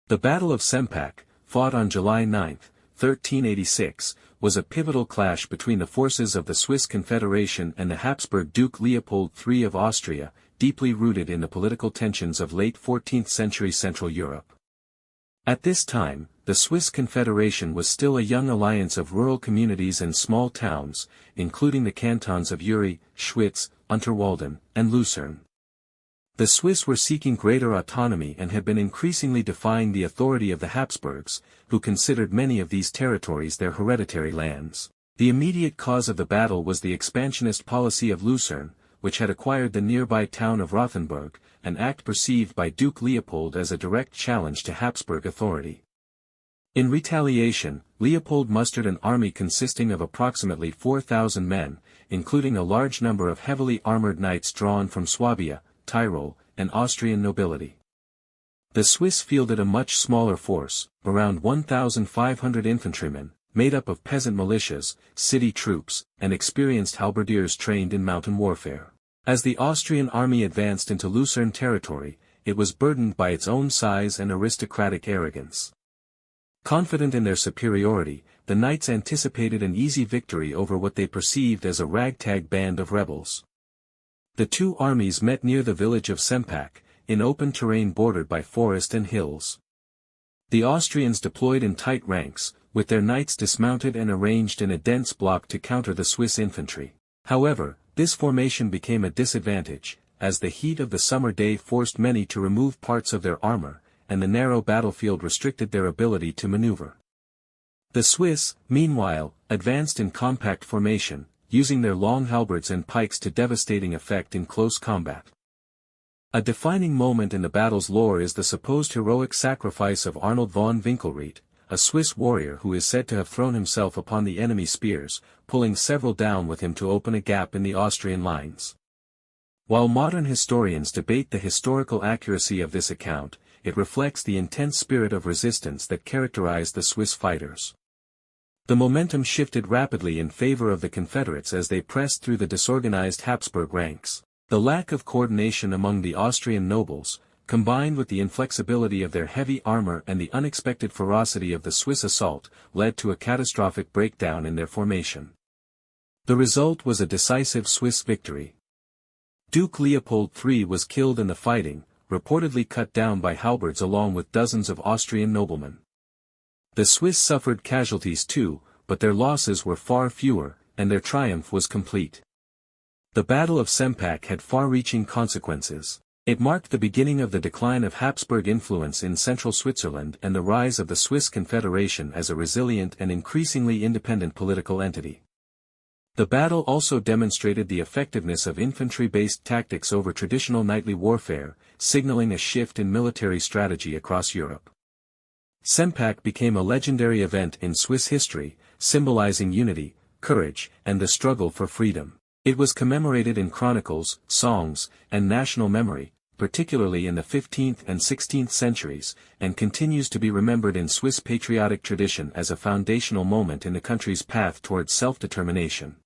The Battle of Sempach, fought on July 9, 1386, was a pivotal clash between the forces of the Swiss Confederation and the Habsburg Duke Leopold III of Austria, deeply rooted in the political tensions of late 14th century Central Europe. At this time, the Swiss Confederation was still a young alliance of rural communities and small towns, including the cantons of Uri, Schwyz, Unterwalden, and Lucerne. The Swiss were seeking greater autonomy and had been increasingly defying the authority of the Habsburgs, who considered many of these territories their hereditary lands. The immediate cause of the battle was the expansionist policy of Lucerne, which had acquired the nearby town of Rothenburg, an act perceived by Duke Leopold as a direct challenge to Habsburg authority. In retaliation, Leopold mustered an army consisting of approximately 4,000 men, including a large number of heavily armored knights drawn from Swabia, Tyrol, and Austrian nobility. The Swiss fielded a much smaller force, around 1,500 infantrymen, made up of peasant militias, city troops, and experienced halberdiers trained in mountain warfare. As the Austrian army advanced into Lucerne territory, it was burdened by its own size and aristocratic arrogance. Confident in their superiority, the knights anticipated an easy victory over what they perceived as a ragtag band of rebels. The two armies met near the village of Sempach, in open terrain bordered by forest and hills. The Austrians deployed in tight ranks, with their knights dismounted and arranged in a dense block to counter the Swiss infantry. However, this formation became a disadvantage, as the heat of the summer day forced many to remove parts of their armor, and the narrow battlefield restricted their ability to maneuver. The Swiss, meanwhile, advanced in compact formation, using their long halberds and pikes to devastating effect in close combat. A defining moment in the battle's lore is the supposed heroic sacrifice of Arnold von Winkelried, a Swiss warrior who is said to have thrown himself upon the enemy's spears, pulling several down with him to open a gap in the Austrian lines. While modern historians debate the historical accuracy of this account, it reflects the intense spirit of resistance that characterized the Swiss fighters. The momentum shifted rapidly in favor of the Confederates as they pressed through the disorganized Habsburg ranks. The lack of coordination among the Austrian nobles, combined with the inflexibility of their heavy armor and the unexpected ferocity of the Swiss assault, led to a catastrophic breakdown in their formation. The result was a decisive Swiss victory. Duke Leopold III was killed in the fighting, reportedly cut down by halberds along with dozens of Austrian noblemen. The Swiss suffered casualties too, but their losses were far fewer, and their triumph was complete. The Battle of Sempach had far-reaching consequences. It marked the beginning of the decline of Habsburg influence in central Switzerland and the rise of the Swiss Confederation as a resilient and increasingly independent political entity. The battle also demonstrated the effectiveness of infantry-based tactics over traditional knightly warfare, signaling a shift in military strategy across Europe. Sempach became a legendary event in Swiss history, symbolizing unity, courage, and the struggle for freedom. It was commemorated in chronicles, songs, and national memory, particularly in the 15th and 16th centuries, and continues to be remembered in Swiss patriotic tradition as a foundational moment in the country's path towards self-determination.